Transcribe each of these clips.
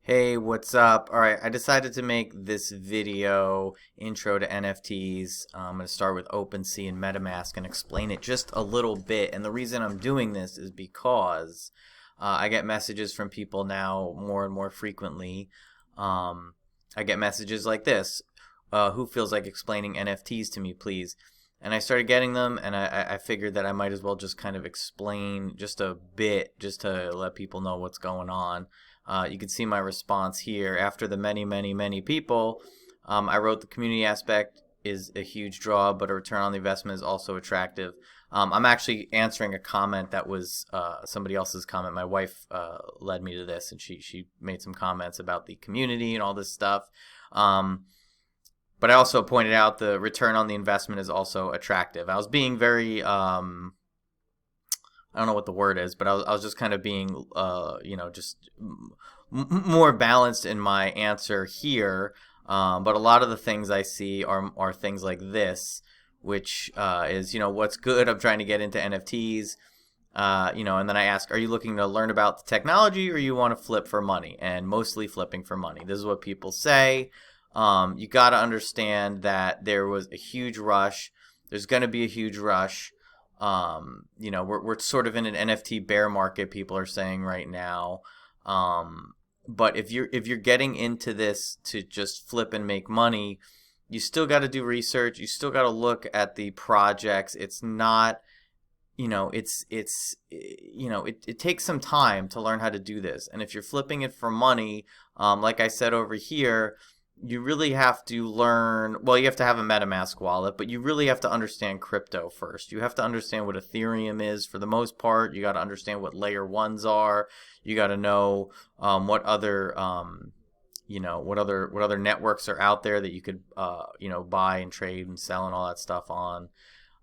Hey, what's up? All right, I decided to make this video intro to NFTs. I'm going to start with Opensea and Metamask and explain it just a little bit. And the reason I'm doing this is because I get messages from people now more and more frequently. Um, I get messages like this: who feels like explaining NFTs to me, please? And I started getting them, and I figured that I might as well just kind of explain just a bit, just to let people know what's going on. You can see my response here. After the many, many, many people, I wrote the community aspect is a huge draw, but a return on the investment is also attractive. I'm actually answering a comment that was somebody else's comment. My wife led me to this, and she made some comments about the community and all this stuff. But I also pointed out the return on the investment is also attractive. I was being very I don't know what the word is, but I was just kind of being, just more balanced in my answer here. But a lot of the things I see are things like this, which is, what's good. I'm trying to get into NFTs, and then I ask, are you looking to learn about the technology or you want to flip for money? And mostly flipping for money. This is what people say. You got to understand that there was a huge rush. There's going to be a huge rush. We're sort of in an NFT bear market, people are saying right now. But if you're getting into this to just flip and make money, you still got to do research. You still got to look at the projects. It's not, it takes some time to learn how to do this. And if you're flipping it for money, like I said over here, you really have to learn, well, you have to have a MetaMask wallet, but you really have to understand crypto first. You have to understand what Ethereum is for the most part. You got to understand what layer ones are. You got to know what other what other networks are out there that you could buy and trade and sell and all that stuff on.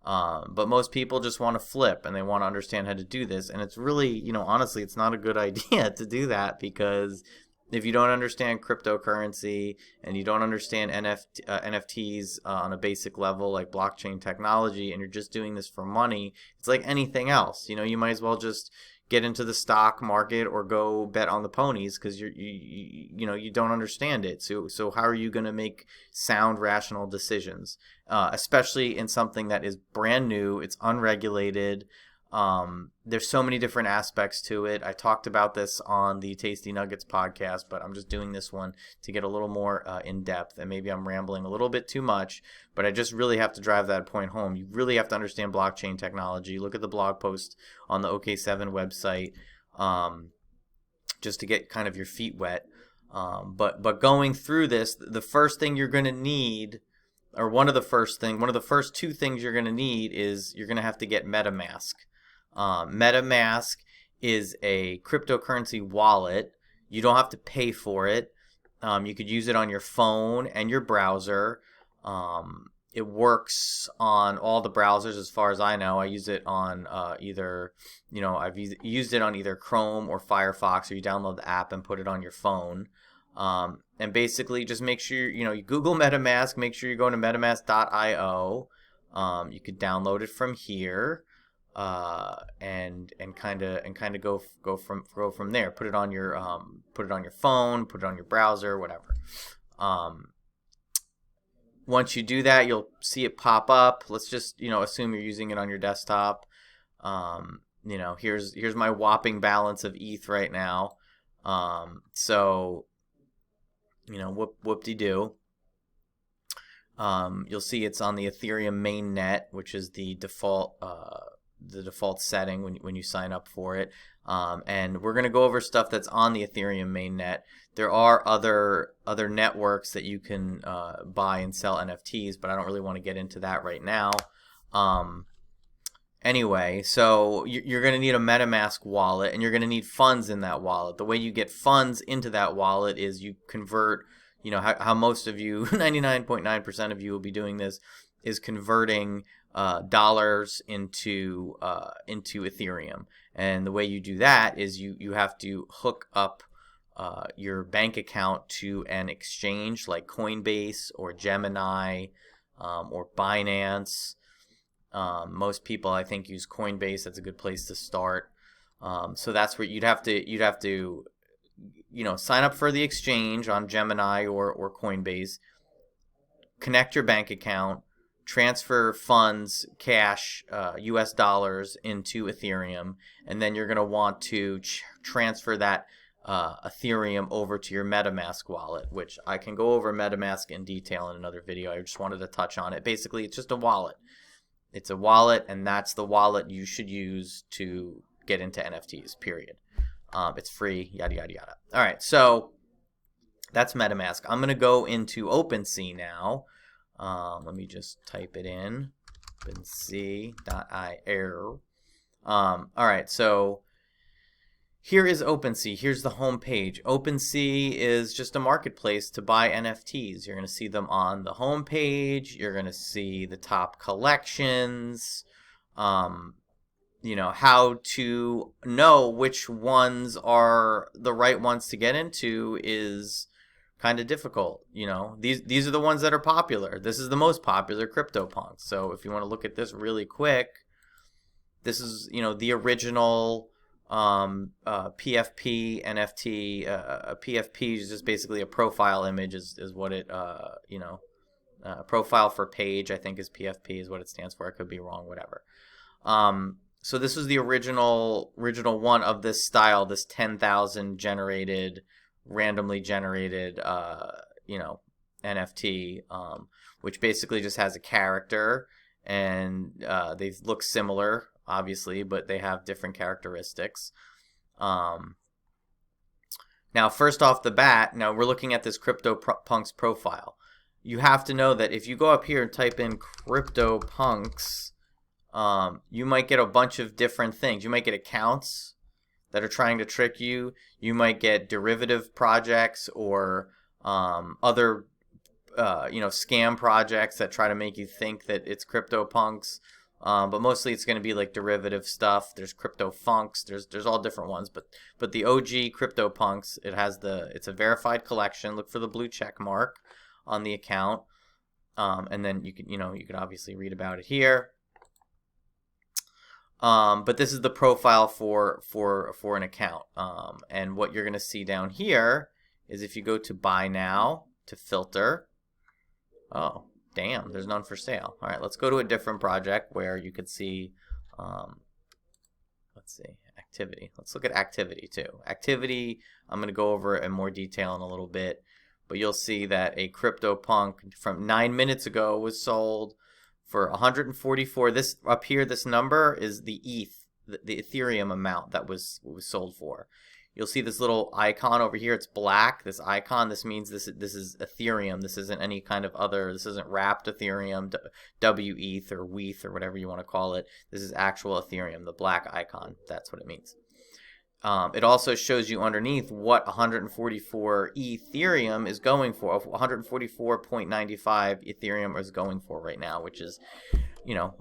But most people just want to flip and they want to understand how to do this. And it's really, honestly, it's not a good idea to do that, because if you don't understand cryptocurrency and you don't understand NFTs on a basic level like blockchain technology, and you're just doing this for money, it's like anything else. You might as well just get into the stock market or go bet on the ponies, because you don't understand it. So how are you going to make sound, rational decisions, especially in something that is brand new? It's unregulated. There's so many different aspects to it. I talked about this on the Tasty Nuggets podcast, but I'm just doing this one to get a little more in depth, and maybe I'm rambling a little bit too much, but I just really have to drive that point home. You really have to understand blockchain technology. Look at the blog post on the OK7 website, just to get kind of your feet wet. But going through this, the first thing you're going to need, or one of the first two things you're going to need, is you're going to have to get MetaMask. MetaMask is a cryptocurrency wallet. You don't have to pay for it. You could use it on your phone and your browser. It works on all the browsers as far as I know. I use it on I've used it on either Chrome or Firefox, or you download the app and put it on your phone. And basically just make sure, you Google MetaMask, make sure you go to metamask.io. You could download it from here. And kind of go from there. Put it on your phone, put it on your browser, whatever. Once you do that, you'll see it pop up. Let's just assume you're using it on your desktop. Here's my whopping balance of ETH right now. So whoop-de-doo. You'll see it's on the Ethereum mainnet, which is the default setting when you sign up for it. And we're going to go over stuff that's on the Ethereum mainnet. There are other networks that you can buy and sell NFTs, but I don't really want to get into that right now. Anyway, so you're going to need a MetaMask wallet, and you're going to need funds in that wallet. The way you get funds into that wallet is you convert, how most of you, 99.9% of you will be doing this, is converting dollars into Ethereum. And the way you do that is you have to hook up your bank account to an exchange like Coinbase or Gemini or Binance. Most people, I think, use Coinbase. That's a good place to start. So that's where you'd have to sign up for the exchange on Gemini or Coinbase, connect your bank account, transfer funds, cash, US dollars into Ethereum, and then you're going to want to transfer that Ethereum over to your Metamask wallet, which I can go over Metamask in detail in another video. I just wanted to touch on it. Basically, it's just a wallet. It's a wallet, and that's the wallet you should use to get into NFTs, period. It's free, yada, yada, yada. All right, so that's Metamask. I'm going to go into Opensea now. Let me just type it in, opensea.io. All right, so here is Opensea. Here's the home page. Opensea is just a marketplace to buy NFTs. You're going to see them on the home page. You're going to see the top collections. How to know which ones are the right ones to get into is kind of difficult. These are the ones that are popular. This is the most popular, CryptoPunks. So if you want to look at this really quick, this is the original PFP NFT. PFP is just basically a profile image is what it profile for page, I think, is PFP is what it stands for. I could be wrong, whatever. So this was the original one of this style, this 10,000 randomly generated NFT, which basically just has a character, and they look similar, obviously, but they have different characteristics. Now, first off the bat, now we're looking at this CryptoPunks profile. You have to know that if you go up here and type in CryptoPunks, you might get a bunch of different things. You might get accounts that are trying to trick you. You might get derivative projects or other scam projects that try to make you think that it's CryptoPunks. But mostly it's going to be like derivative stuff. There's CryptoFunks. There's all different ones. But the OG CryptoPunks, it's a verified collection. Look for the blue check mark on the account, and then you can obviously read about it here. But this is the profile for an account. And what you're going to see down here is if you go to buy now, to filter. Oh, damn, there's none for sale. All right, let's go to a different project where you could see, let's see, activity. Let's look at activity too. Activity, I'm going to go over in more detail in a little bit, but you'll see that a CryptoPunk from 9 minutes ago was sold for 144. This up here, this number is the ETH, the Ethereum amount that was sold for. You'll see this little icon over here. It's black. This icon. This means this is Ethereum. This isn't any kind of other. This isn't wrapped Ethereum, WETH or WETH or whatever you want to call it. This is actual Ethereum. The black icon. That's what it means. It also shows you underneath what 144 Ethereum is going for. 144.95 Ethereum is going for right now, which is,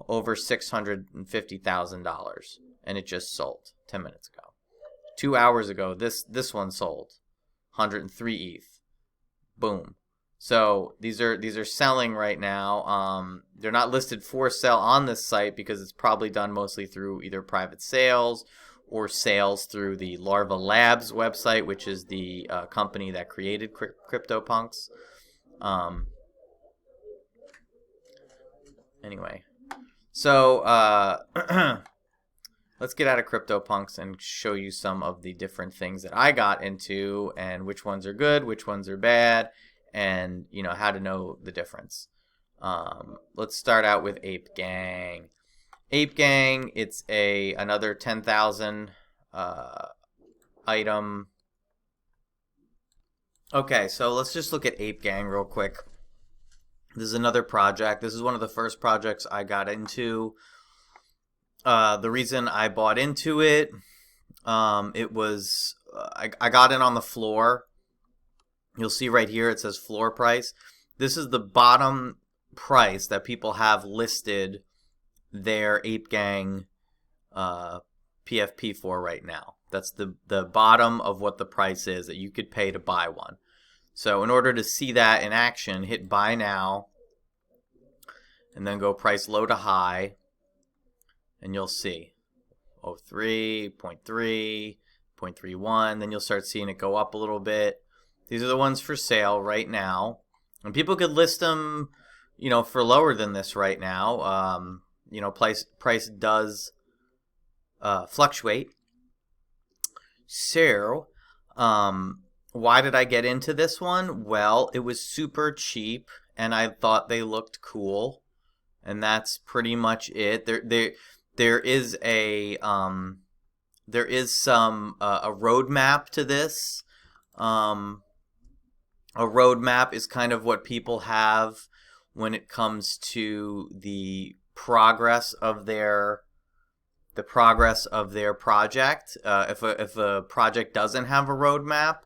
over $650,000, and it just sold 10 minutes ago. 2 hours ago, this one sold 103 ETH. Boom. So these are selling right now. They're not listed for sale on this site because it's probably done mostly through either private sales or sales through the Larva Labs website, which is the company that created CryptoPunks. Anyway, so let's get out of CryptoPunks and show you some of the different things that I got into and which ones are good, which ones are bad, and how to know the difference. Let's start out with Ape Gang. Ape Gang, it's another 10,000 item. Okay, so let's just look at Ape Gang real quick. This is another project. This is one of the first projects I got into. The reason I bought into it, it was I got in on the floor. You'll see right here it says floor price. This is the bottom price that people have listed their Ape Gang PFP for right now. That's the bottom of what the price is that you could pay to buy one. So in order to see that in action, hit buy now and then go price low to high, and you'll see 03, 0.3, 0.31. Then you'll start seeing it go up a little bit. These are the ones for sale right now. And people could list them, for lower than this right now. Price does fluctuate. So, why did I get into this one? Well, it was super cheap, and I thought they looked cool, and that's pretty much it. There is a roadmap to this. A roadmap is kind of what people have when it comes to the progress of their project. If a project doesn't have a roadmap,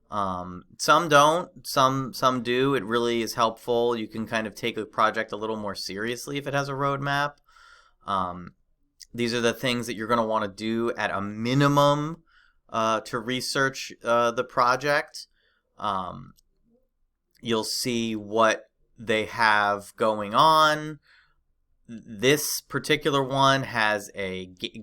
some don't, some do. It really is helpful. You can kind of take a project a little more seriously if it has a roadmap. These are the things that you're going to want to do at a minimum to research the project. You'll see what they have going on. This particular one has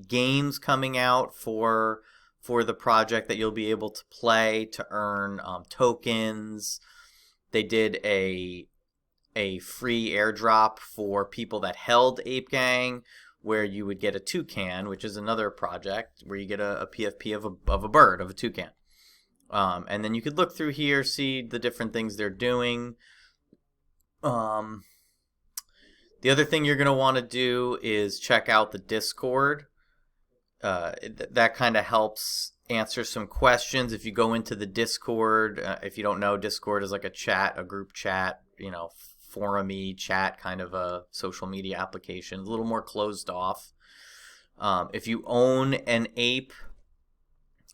games coming out for the project that you'll be able to play to earn tokens. They did a free airdrop for people that held Ape Gang, where you would get a toucan, which is another project where you get a PFP of a bird, of a toucan. And then you could look through here, see the different things they're doing. The other thing you're going to want to do is check out the Discord. That kind of helps answer some questions. If you go into the Discord, if you don't know, Discord is like a group chat, forum-y chat kind of a social media application, a little more closed off. If you own an ape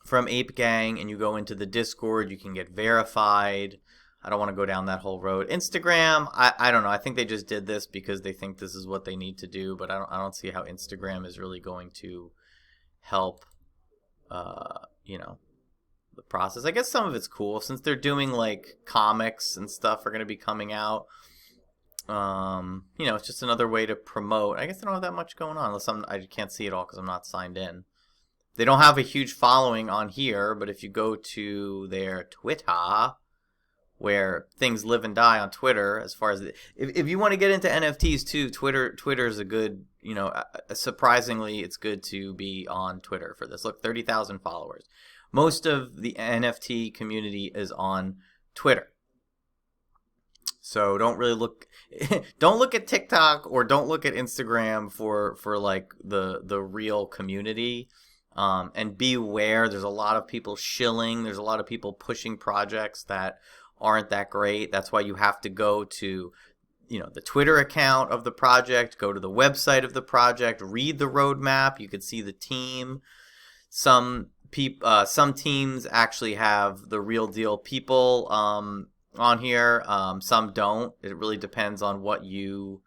from Ape Gang and you go into the Discord, you can get verified. I don't want to go down that whole road. Instagram, I don't know. I think they just did this because they think this is what they need to do, but I don't see how Instagram is really going to help, the process. I guess some of it's cool since they're doing like comics and stuff are going to be coming out. It's just another way to promote. I guess they don't have that much going on unless I can't see it all because I'm not signed in. They don't have a huge following on here, but if you go to their Twitter, where things live and die on Twitter, as far as if you want to get into NFTs too, Twitter is a good, surprisingly, it's good to be on Twitter for this. Look, 30,000 followers. Most of the NFT community is on Twitter. So don't look at TikTok or don't look at Instagram for like the real community. And beware, there's a lot of people shilling. There's a lot of people pushing projects that aren't that great. That's why you have to go to, the Twitter account of the project, go to the website of the project, read the roadmap. You can see the team. Some teams actually have the real deal people on here. Some don't. It really depends on what you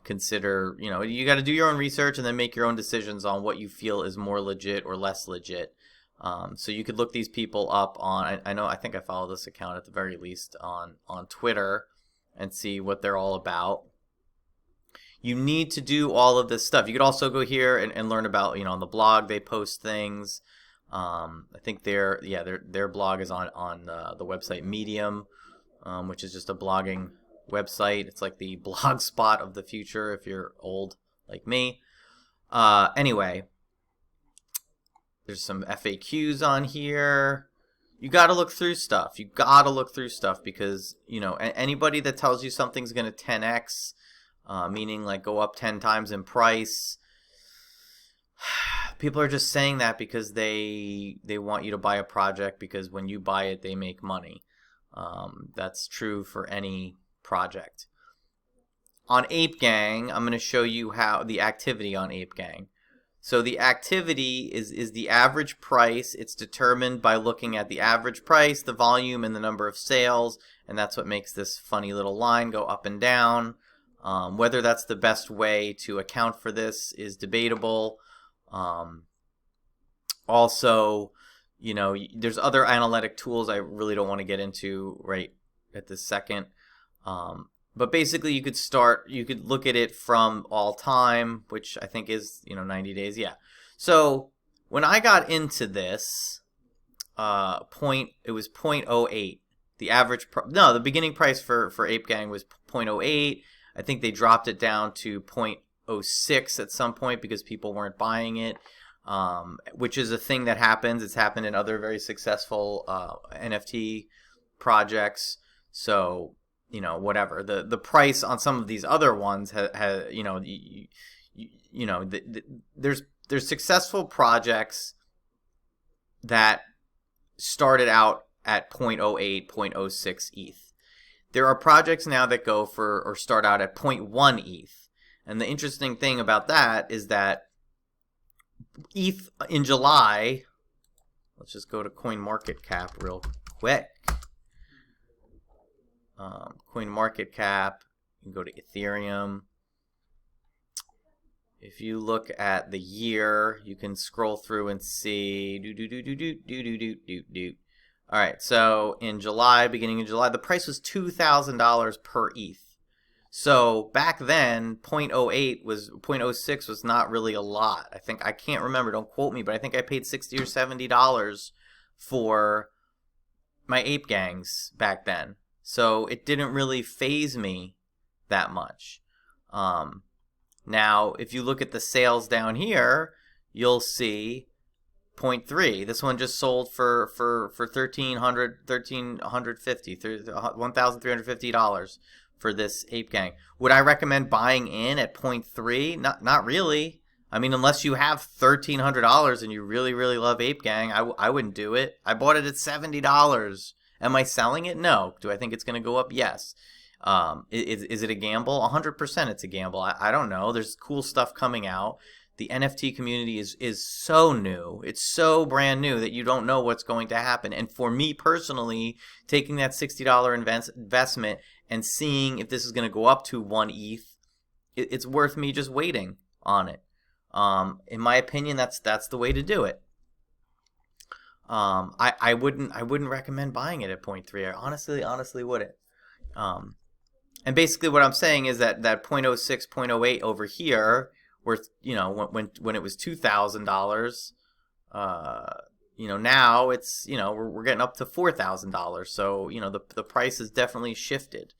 consider. You got to do your own research and then make your own decisions on what you feel is more legit or less legit. So you could look these people up on, I think I follow this account at the very least on Twitter and see what they're all about. You need to do all of this stuff. You could also go here and learn about, on the blog they post things. I think their blog is on the website Medium, which is just a blogging website. It's like the blog spot of the future if you're old like me. Anyway, there's some FAQs on here. You got to look through stuff. Because, anybody that tells you something's going to 10x, meaning like go up 10 times in price, people are just saying that because they want you to buy a project because when you buy it, they make money. That's true for any project. On Ape Gang, I'm going to show you how the activity on Ape Gang. So the activity is the average price. It's determined by looking at the average price, the volume, and the number of sales, and that's what makes this funny little line go up and down. Whether that's the best way to account for this is debatable. Also, there's other analytic tools I really don't want to get into right at this second. But basically you could look at it from all time, which I think is, 90 days. Yeah. So when I got into this, it was 0.08. The average, the beginning price for Ape Gang was 0.08. I think they dropped it down to 0.06 at some point because people weren't buying it, which is a thing that happens. It's happened in other very successful NFT projects. So, whatever. The price on some of these other ones has there's successful projects that started out at 0.08, 0.06 ETH. There are projects now that go for or start out at 0.1 ETH. And the interesting thing about that is that ETH in July, let's just go to CoinMarketCap real quick. CoinMarketCap, you can go to Ethereum. If you look at the year, you can scroll through and see. All right, so in July, beginning of July, the price was $2,000 per ETH. So back then, 0.06 was not really a lot. I can't remember, don't quote me, but I think I paid $60 or $70 for my Ape Gangs back then. So it didn't really faze me that much. Now, if you look at the sales down here, you'll see 0.3. This one just sold for $1,350 for this Ape Gang. Would I recommend buying in at 0.3? Not really. I mean, unless you have $1,300 and you really, really love Ape Gang, I wouldn't do it. I bought it at $70. Am I selling it? No. Do I think it's going to go up? Yes. Is it a gamble? 100% it's a gamble. I don't know. There's cool stuff coming out. The NFT community is so new. It's so brand new that you don't know what's going to happen. And for me personally, taking that $60 investment and seeing if this is going to go up to 1 ETH, it's worth me just waiting on it. In my opinion, that's the way to do it. I wouldn't recommend buying it at 0.3. I honestly wouldn't. And basically what I'm saying is that 0.06, 0.08 over here, where when it was $2,000, now it's we're getting up to $4,000. So the price has definitely shifted.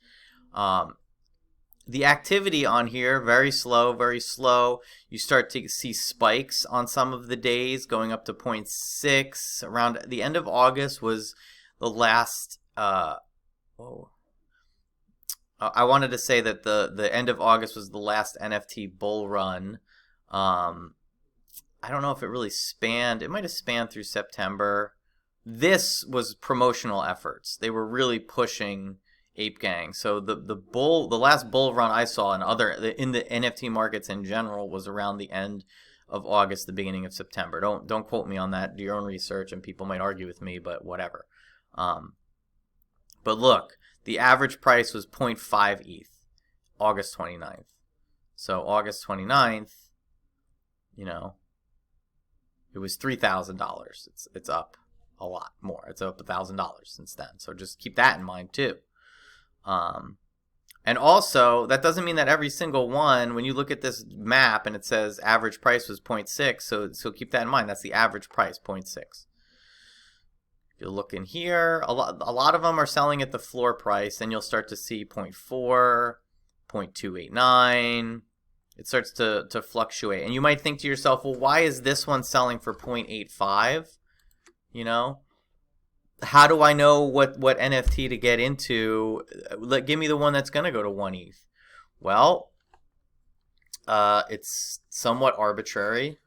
The activity on here very slow, very slow. You start to see spikes on some of the days going up to 0.6. Around the end of August was the last. I wanted to say that the end of August was the last NFT bull run. I don't know if it really spanned. It might have spanned through September. This was promotional efforts. They were really pushing Ape Gang. So the last bull run I saw in the NFT markets in general was around the end of August, the beginning of September. Don't quote me on that. Do your own research, and people might argue with me, but whatever. But look. The average price was 0.5 ETH, August 29th. So August 29th, it was $3,000. It's up a lot more. It's up $1,000 since then. So just keep that in mind too. And also, that doesn't mean that every single one, when you look at this map and it says average price was 0.6, so keep that in mind. That's the average price, 0.6. If you look in here, a lot of them are selling at the floor price, and you'll start to see 0.4, 0.289. It starts to fluctuate. And you might think to yourself, well, why is this one selling for 0.85? How do I know what NFT to get into? Give me the one that's going to go to 1 ETH. Well, it's somewhat arbitrary.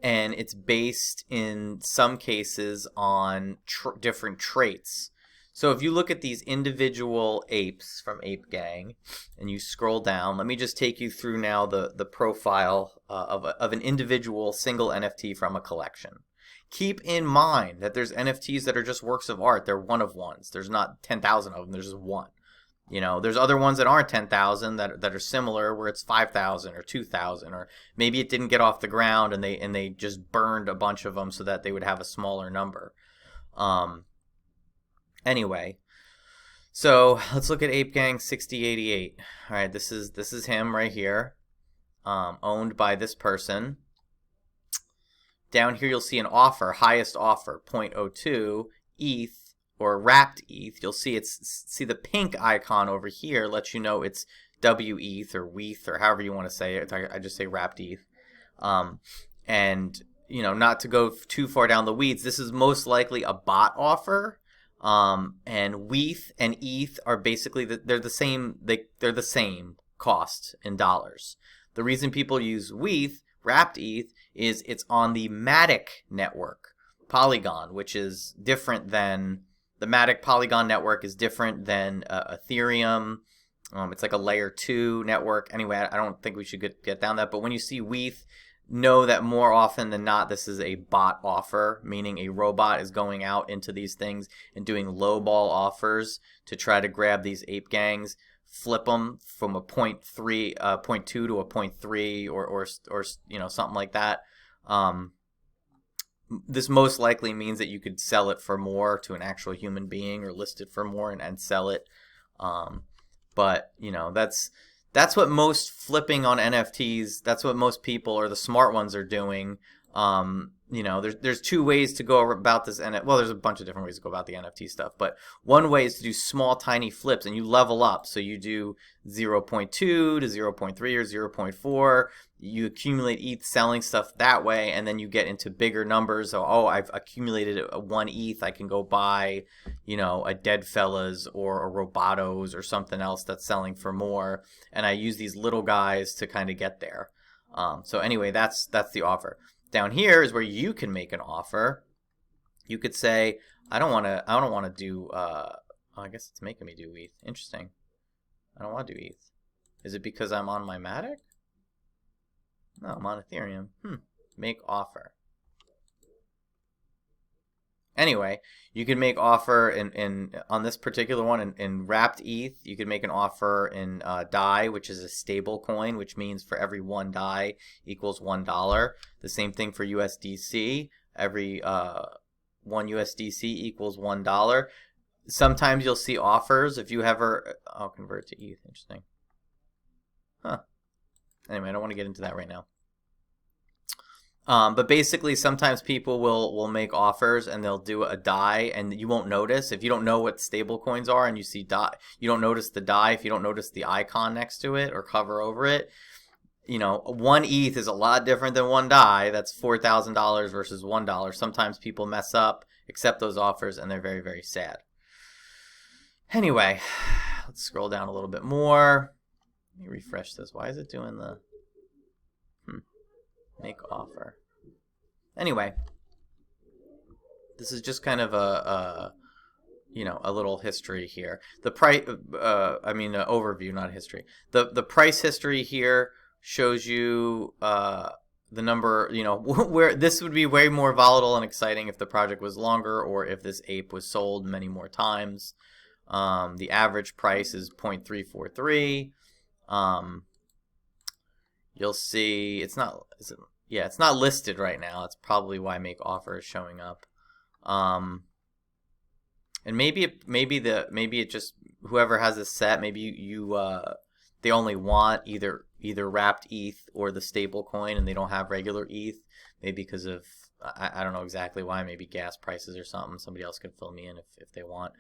And it's based in some cases on different traits. So if you look at these individual apes from Ape Gang and you scroll down, let me just take you through now the profile of an individual single NFT from a collection. Keep in mind that there's NFTs that are just works of art. They're one of ones. There's not 10,000 of them. There's just one. There's other ones that aren't 10,000 that are similar, where it's 5,000 or 2,000, or maybe it didn't get off the ground and they just burned a bunch of them so that they would have a smaller number. Anyway, So let's look at Ape Gang 6088. All right, this is him right here, owned by this person. Down here you'll see an offer, highest offer, 0.02 ETH or wrapped ETH. You'll see the pink icon over here lets you know it's WETH or WETH or however you want to say it. I just say wrapped ETH. And not to go too far down the weeds, this is most likely a bot offer. And WETH and ETH are basically they're the same. They're the same cost in dollars. The reason people use WETH, wrapped ETH, is it's on the Matic network, Polygon, which is different than the Matic Polygon network is different than Ethereum. It's like a layer 2 network. Anyway, I don't think we should get down that. But when you see WETH, know that more often than not, this is a bot offer, meaning a robot is going out into these things and doing lowball offers to try to grab these ape gangs, flip them from a 0.2 to a 0.3 or something like that. This most likely means that you could sell it for more to an actual human being or list it for more and sell it. But that's what most flipping on NFTs, that's what most people or the smart ones are doing. There's two ways to go about this. Well, there's a bunch of different ways to go about the NFT stuff. But one way is to do small, tiny flips, and you level up. So you do 0.2 to 0.3 or 0.4. You accumulate ETH selling stuff that way, and then you get into bigger numbers. So, I've accumulated a 1 ETH. I can go buy, a Deadfellas or a Robotos or something else that's selling for more. And I use these little guys to kind of get there. So anyway, that's the offer. Down here is where you can make an offer. You could say, I don't want to do. I guess it's making me do ETH. Interesting. I don't want to do ETH. Is it because I'm on my Matic? No, I'm on Ethereum. Make offer. Anyway, you can make offer in on this particular one in wrapped ETH. You can make an offer in DAI, which is a stable coin, which means for every 1 DAI equals $1. The same thing for USDC. Every 1 USDC equals $1. Sometimes you'll see offers if you ever. I'll convert to ETH. Interesting. Anyway, I don't want to get into that right now. But basically, sometimes people will make offers and they'll do a DAI, and you won't notice if you don't know what stable coins are, and you see DAI, you don't notice the DAI if you don't notice the icon next to it or cover over it. 1 ETH is a lot different than 1 DAI. That's $4,000 versus $1. Sometimes people mess up, accept those offers, and they're very, very sad. Anyway, let's scroll down a little bit more. Let me refresh this. Why is it doing the make offer? Anyway, this is just kind of a little history here. The price, overview, not history. The price history here shows you the number. Where this would be way more volatile and exciting if the project was longer or if this ape was sold many more times. The average price is 0.343. You'll see it's not. It's not listed right now. That's probably why make offer is showing up. And maybe it just whoever has this set. Maybe they only want either wrapped ETH or the stable coin, and they don't have regular ETH. Maybe because of I don't know exactly why. Maybe gas prices or something. Somebody else can fill me in if they want.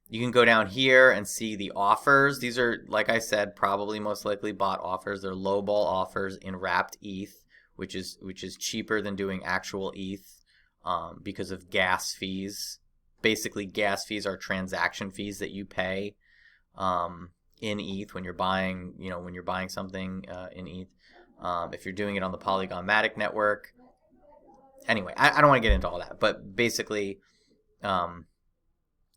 You can go down here and see the offers. These are, like I said, probably most likely bot offers. They're lowball offers in wrapped ETH, which is cheaper than doing actual ETH because of gas fees. Basically, gas fees are transaction fees that you pay in ETH when you're buying, something in ETH. If you're doing it on the Polygon Matic network. Anyway, I don't want to get into all that, but basically.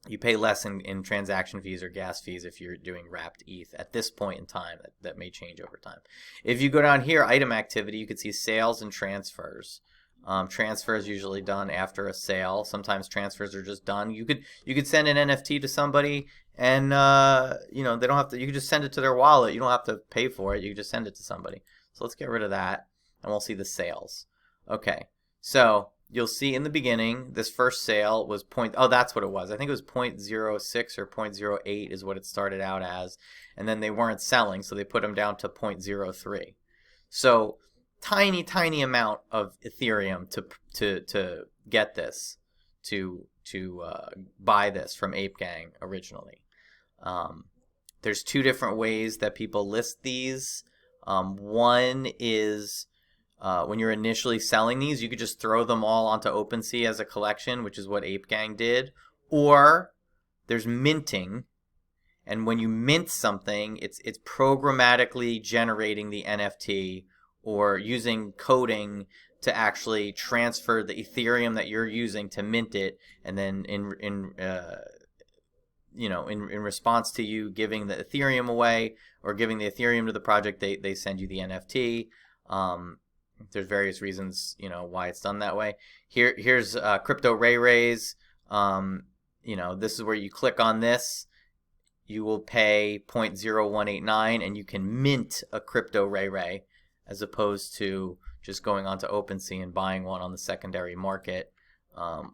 You pay less in transaction fees or gas fees if you're doing wrapped ETH at this point in time. That may change over time. If you go down here, item activity, you can see sales and transfers. Transfers usually done after a sale. Sometimes transfers are just done. You could send an NFT to somebody and they don't have to. You can just send it to their wallet. You don't have to pay for it. You can just send it to somebody. So let's get rid of that, and we'll see the sales. Okay, so you'll see in the beginning, this first sale was that's what it was. I think it was 0.06 or 0.08 is what it started out as. And then they weren't selling, so they put them down to 0.03. So tiny amount of Ethereum to get this, to buy this from Ape Gang originally. There's two different ways that people list these. One is when you're initially selling these, you could just throw them all onto Opensea as a collection, which is what Ape Gang did. Or there's minting, and when you mint something, it's programmatically generating the NFT or using coding to actually transfer the Ethereum that you're using to mint it, and then in response to you giving the Ethereum away or giving the Ethereum to the project, they send you the NFT. There's various reasons, why it's done that way. Here's Crypto Ray Rays. This is where you click on this. You will pay 0.0189 and you can mint a Crypto Ray Ray, as opposed to just going onto OpenSea and buying one on the secondary market,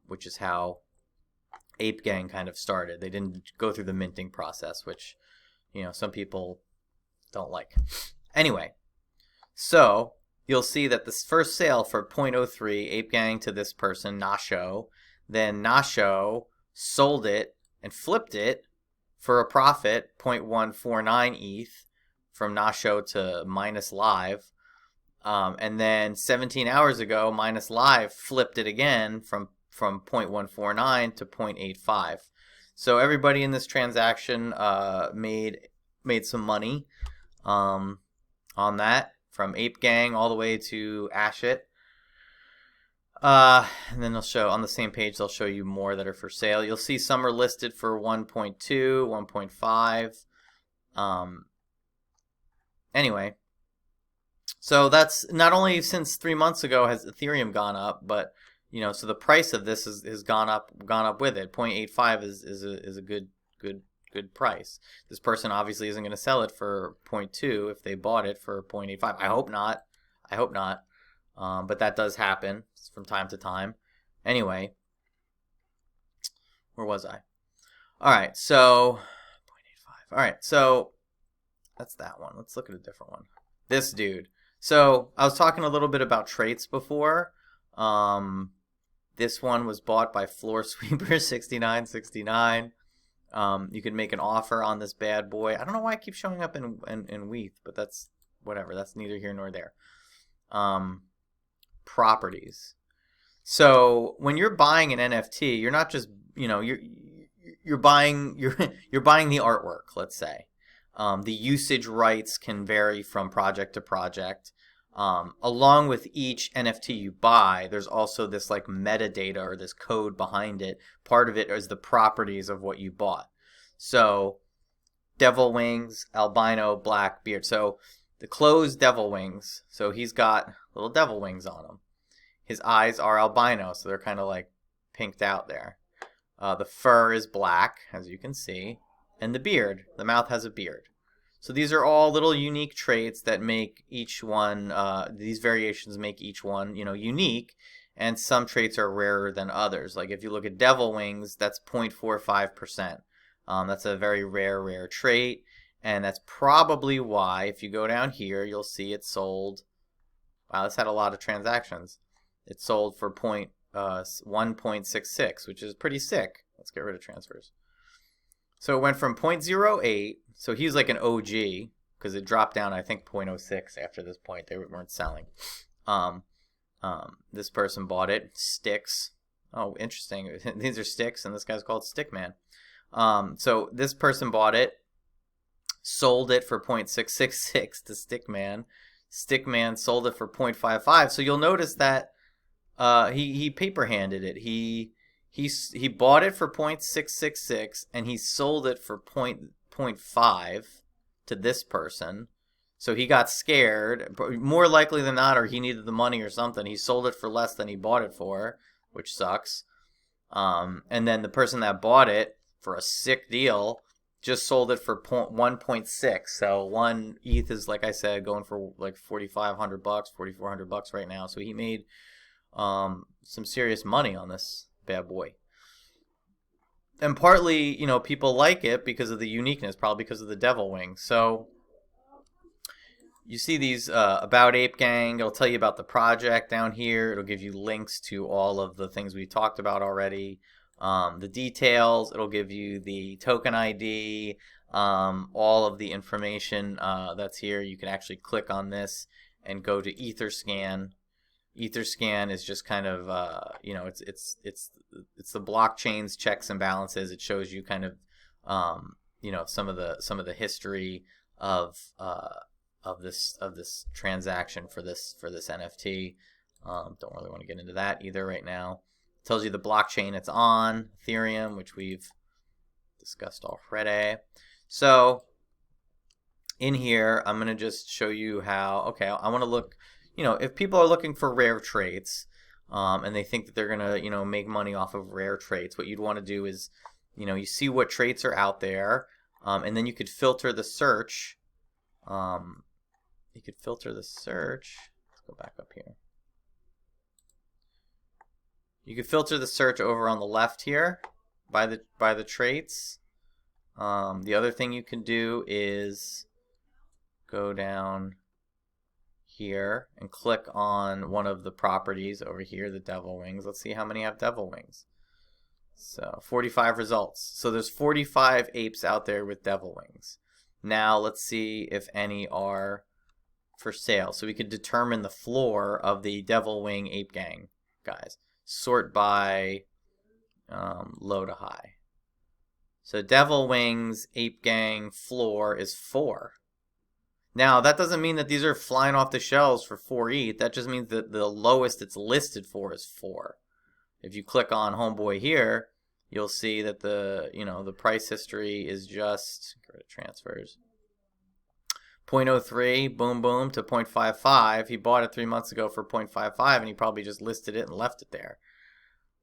which is how Ape Gang kind of started. They didn't go through the minting process, which, some people don't like. Anyway, so you'll see that this first sale for 0.03, Ape Gang to this person, Nasho, then Nasho sold it and flipped it for a profit, 0.149 ETH, from Nasho to Minus Live. And then 17 hours ago, Minus Live flipped it again from 0.149 to 0.85. So everybody in this transaction made some money on that, from Ape Gang all the way to Ashit. And then they'll show on the same page, they'll show you more that are for sale. You'll see some are listed for 1.2, 1.5. Anyway, so that's not only since 3 months ago has Ethereum gone up, but so the price of this has gone up with it. 0.85 is a good price. This person obviously isn't going to sell it for 0.2 if they bought it for 0.85. I hope not. But that does happen from time to time. Anyway, where was I? All right, so 0.85. All right, so that's that one. Let's look at a different one. This dude. So I was talking a little bit about traits before. This one was bought by Floor Sweeper 6969. You can make an offer on this bad boy. I don't know why it keeps showing up in WETH, but that's whatever. That's neither here nor there. Properties. So when you're buying an NFT, you're not just you're buying the artwork. Let's say the usage rights can vary from project to project. Along with each NFT you buy, there's also this like metadata or this code behind it. Part of it is the properties of what you bought. So devil wings, albino, black beard. So the closed devil wings. So he's got little devil wings on him. His eyes are albino, so they're kind of like pinked out there. The fur is black, as you can see. And the mouth has a beard. So these are all little unique traits that make each one, these variations make each one, unique. And some traits are rarer than others. Like if you look at devil wings, that's 0.45%. That's a very rare trait. And that's probably why, if you go down here, you'll see it sold. Wow, this had a lot of transactions. It sold for 1.66, which is pretty sick. Let's get rid of transfers. So it went from 0.08, so he's like an OG, because it dropped down, I think, 0.06 after this point. They weren't selling. This person bought it. Sticks. Oh, interesting. These are sticks, and this guy's called Stickman. So this person bought it, sold it for 0.666 to Stickman. Stickman sold it for 0.55. So you'll notice that he paper-handed it. He bought it for 0.666 and he sold it for 0.5 to this person. So he got scared, more likely than not, or he needed the money or something. He sold it for less than he bought it for, which sucks. And then the person that bought it for a sick deal just sold it for 1.6. So 1 ETH is, like I said, going for like $4,500, $4,400 right now. So he made some serious money on this bad boy. And partly, you know, people like it because of the uniqueness, probably because of the devil wing. So you see these about Ape Gang. It'll tell you about the project down here. It'll give you links to all of the things we talked about already. The details. It'll give you the token ID, all of the information that's here. You can actually click on this and go to Etherscan. Etherscan is just kind of you know, it's the blockchain's checks and balances. It shows you kind of you know, some of the history of this transaction for this NFT. Don't really want to get into that either right now. It tells you the blockchain it's on, Ethereum, which we've discussed already. So in here, I'm going to just show you how, okay, I want to look, you know, if people are looking for rare traits and they think that they're going to, you know, make money off of rare traits, what you'd want to do is, you know, you see what traits are out there, and then you could filter the search. You could filter the search. Let's go back up here. You could filter the search over on the left here by the traits. The other thing you can do is go down here and click on one of the properties over here, the devil wings. Let's see how many have devil wings. So 45 results. So there's 45 apes out there with devil wings. Now let's see if any are for sale. So we could determine the floor of the devil wing ape gang guys. Sort by low to high. So devil wings ape gang floor is 4. Now that doesn't mean that these are flying off the shelves for 4 ETH. That just means that the lowest it's listed for is 4. If you click on homeboy here, you'll see that the, you know, the price history is just, go to transfers, 0.03, boom boom, to 0.55. He bought it 3 months ago for 0.55, and he probably just listed it and left it there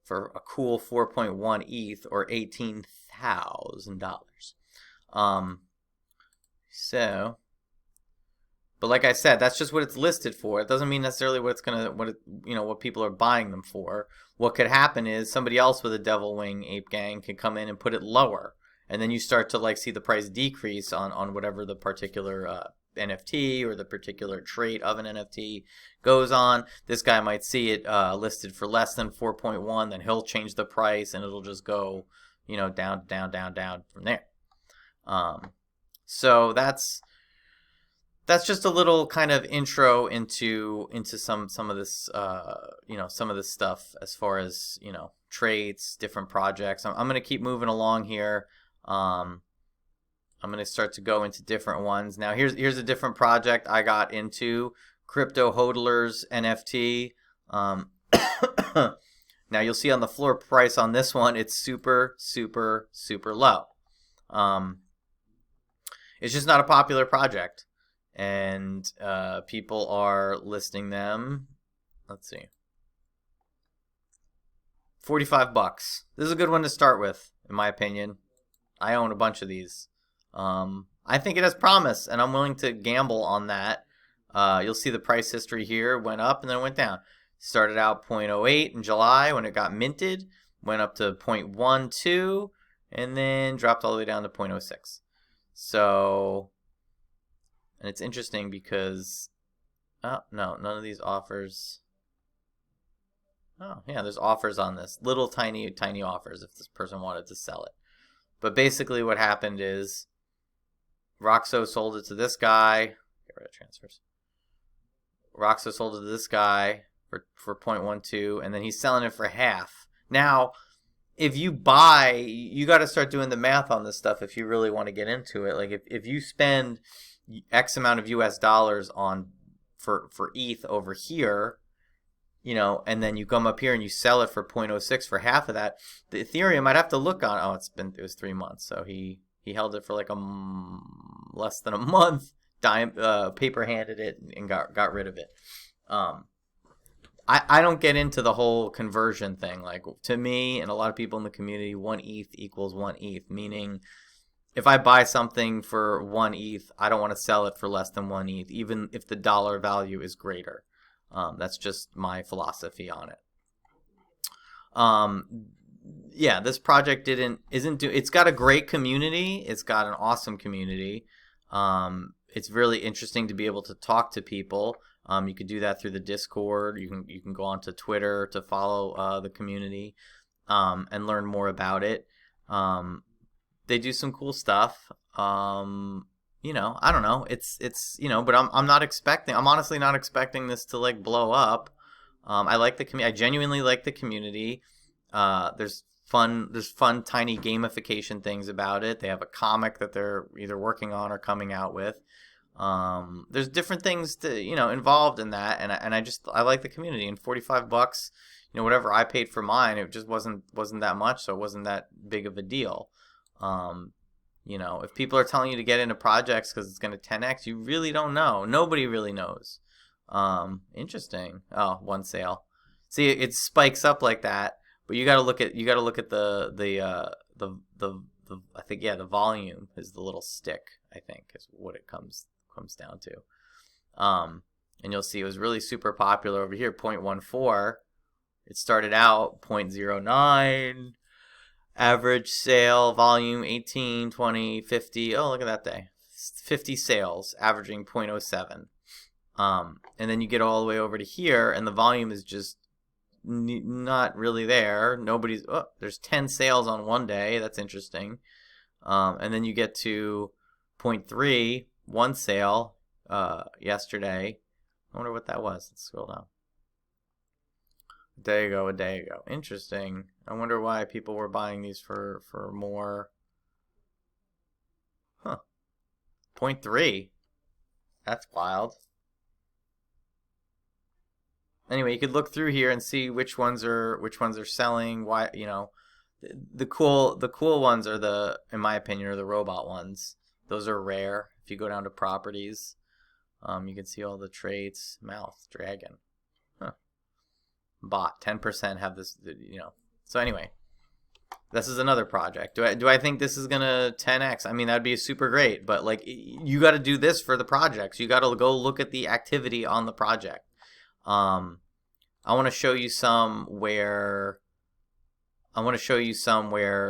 for a cool 4.1 ETH or $18,000. So, but like I said, that's just what it's listed for. It doesn't mean necessarily what it's gonna, what people are buying them for. What could happen is somebody else with a devil wing ape gang can come in and put it lower, and then you start to like see the price decrease on whatever the particular NFT or the particular trait of an NFT goes on. This guy might see it listed for less than 4.1, then he'll change the price, and it'll just go, you know, down from there. So that's just a little kind of intro into some of this some of this stuff as far as, you know, traits, different projects. I'm going to keep moving along here. I'm going to start to go into different ones. Now here's a different project I got into, Crypto Hodler's NFT. Now you'll see on the floor price on this one, it's super low. It's just not a popular project. And people are listing them. Let's see, $45. This is a good one to start with, in my opinion. I own a bunch of these. I think it has promise, and I'm willing to gamble on that. You'll see the price history here went up and then went down. Started out 0.08 in July when it got minted, went up to 0.12, and then dropped all the way down to 0.06. So. And it's interesting because, oh, no, none of these offers. Oh, yeah, there's offers on this. Little tiny offers if this person wanted to sell it. But basically what happened is Roxo sold it to this guy. Get rid of transfers. Roxo sold it to this guy for 0.12, and then he's selling it for half. Now, if you buy, you got to start doing the math on this stuff if you really want to get into it. Like if you spend X amount of US dollars on for ETH over here, you know, and then you come up here and you sell it for 0.06 for half of that, the Ethereum I'd have to look on. Oh, it was 3 months, so he held it for like less than a month, paper handed it and got rid of it. I don't get into the whole conversion thing. Like, to me and a lot of people in the community, 1 ETH equals 1 ETH, meaning if I buy something for 1 ETH, I don't want to sell it for less than 1 ETH, even if the dollar value is greater. That's just my philosophy on it. Yeah, this project it's got a great community. It's got an awesome community. It's really interesting to be able to talk to people. You could do that through the Discord. You can go onto Twitter to follow the community and learn more about it. They do some cool stuff. You know, I don't know. It's you know, but I'm honestly not expecting this to like blow up. I like the I genuinely like the community. There's fun tiny gamification things about it. They have a comic that they're either working on or coming out with. There's different things involved in that, and I like the community. And $45, whatever I paid for mine, it just wasn't that much, so it wasn't that big of a deal. If people are telling you to get into projects because it's going to 10x, you really don't know. Nobody really knows. Interesting. Oh, one sale. See, it spikes up like that, but you got to look at the I think the volume is the little stick. I think is what it comes down to. And you'll see it was really super popular over here, 0.14. It started out 0.09. Average sale volume 18, 20, 50. Oh, look at that day. 50 sales, averaging 0.07. And then you get all the way over to here, and the volume is just not really there. There's 10 sales on one day. That's interesting. And then you get to 0.3, one sale yesterday. I wonder what that was. Let's scroll down. A day ago. Interesting. I wonder why people were buying these for more. 0.3. That's wild. Anyway, you could look through here and see which ones are selling. Why, the cool ones are in my opinion, are the robot ones. Those are rare. If you go down to properties, you can see all the traits. Mouth, dragon. Bot, 10% have this, So anyway, this is another project. Do I think this is gonna 10x? I mean, that'd be super great, but like, you got to do this for the projects. You got to go look at the activity on the project. I want to show you some where the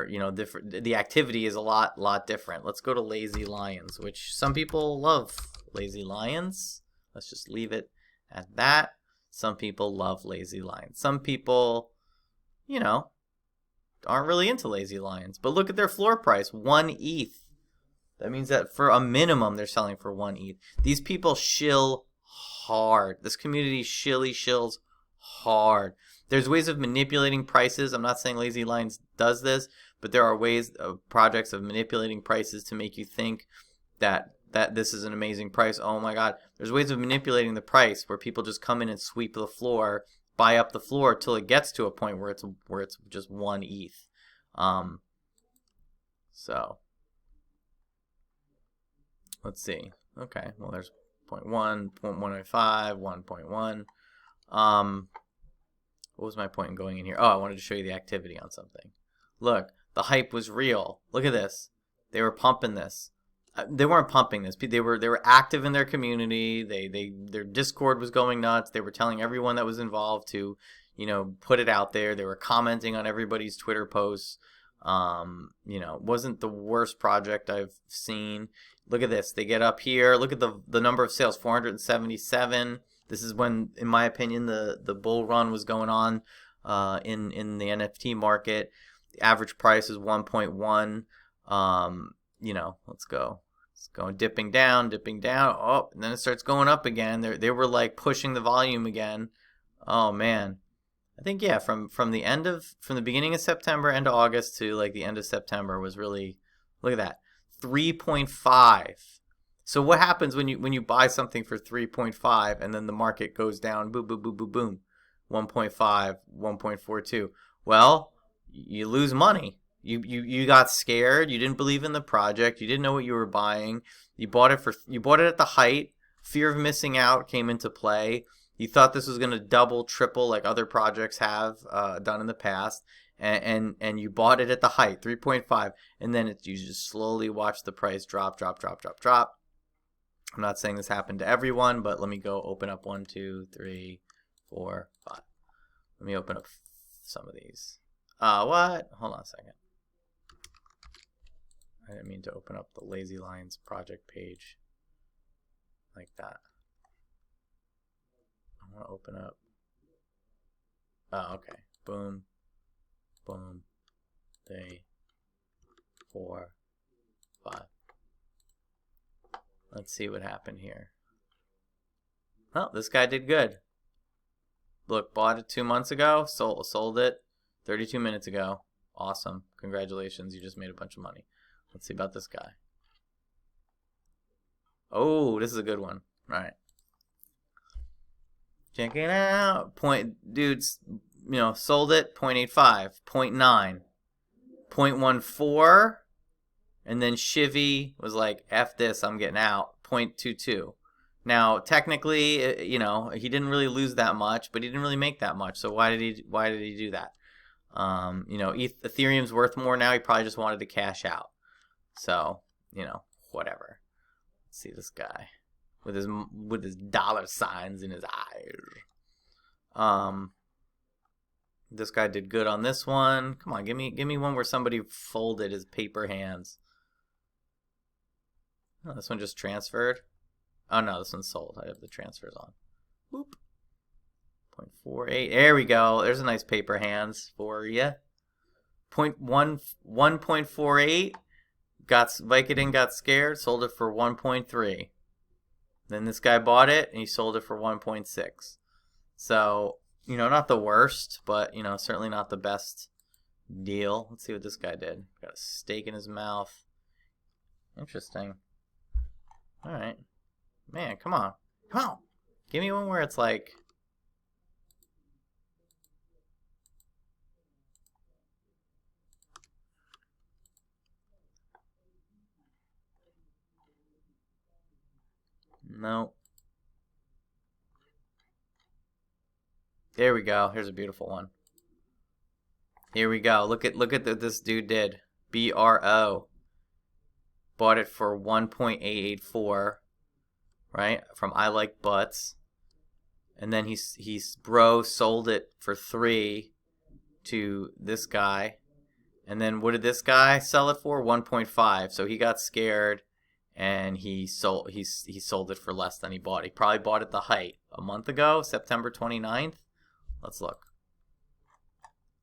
activity is a lot different. Let's go to Lazy Lions, which some people love Lazy Lions. Let's just leave it at that. Some people love Lazy Lions. Some people, aren't really into Lazy Lions. But look at their floor price, 1 ETH. That means that for a minimum, they're selling for 1 ETH. These people shill hard. This community shills hard. There's ways of manipulating prices. I'm not saying Lazy Lions does this, but there are ways of projects of manipulating prices to make you think that this is an amazing price. Oh my God. There's ways of manipulating the price where people just come in and sweep the floor, buy up the floor till it gets to a point where it's just 1 ETH. So let's see. Okay, well there's 0.1, 0.105, 1.1. What was my point in going in here? Oh, I wanted to show you the activity on something. Look, the hype was real. Look at this. They were pumping this. They weren't pumping this. They were active in their community. Their Discord was going nuts. They were telling everyone that was involved to, put it out there. They were commenting on everybody's Twitter posts. Wasn't the worst project I've seen. Look at this. They get up here. Look at the number of sales, 477. This is when, in my opinion, the bull run was going on in the NFT market. The average price is 1.1. Let's go. It's going dipping down. Oh, and then it starts going up again. They were like pushing the volume again. Oh man. I think from the beginning of September, end of August to like the end of September was really, look at that. 3.5. So what happens when you buy something for 3.5 and then the market goes down, boom, boom, boom, boom, boom, 1.5, 1.42? Well, you lose money. You got scared. You didn't believe in the project. You didn't know what you were buying. You bought it at the height. Fear of missing out came into play. You thought this was going to double, triple like other projects have done in the past, and you bought it at the height, 3.5, and then you just slowly watch the price drop. I'm not saying this happened to everyone, but let me go open up 1, 2, 3, 4, 5. Let me open up some of these. What? Hold on a second. I didn't mean to open up the Lazy Lions project page like that. I want to open up. Oh, okay. Boom. Boom. 3, 4, 5. Let's see what happened here. Oh, this guy did good. Look, bought it 2 months ago, sold it 32 minutes ago. Awesome. Congratulations, you just made a bunch of money. Let's see about this guy. Oh, this is a good one. All right. Check it out. Dude's, sold it 0.85, 0.9, 0.14, and then Chivy was like, F this, I'm getting out, 0.22. Now, technically, he didn't really lose that much, but he didn't really make that much. So why did he do that? Ethereum's worth more now. He probably just wanted to cash out. So, whatever. Let's see this guy with his dollar signs in his eyes. This guy did good on this one. Come on, give me one where somebody folded his paper hands. Oh, this one just transferred. Oh no, this one's sold. I have the transfers on. Boop. 0.48. There we go. There's a nice paper hands for you. 1.48. Vicodin got scared, sold it for 1.3. Then this guy bought it and he sold it for 1.6. So, not the worst, but certainly not the best deal. Let's see what this guy did. Got a steak in his mouth. Interesting. All right. Man, come on. Come on. Give me one where it's like... No. There we go. Here's a beautiful one. Here we go. Look at what this dude did. BRO. Bought it for 1.884. Right? From I Like Butts. And then he's bro sold it for 3 to this guy. And then what did this guy sell it for? 1.5. So he got scared and he sold it for less than he bought. He probably bought at the height a month ago, September 29th. Let's look.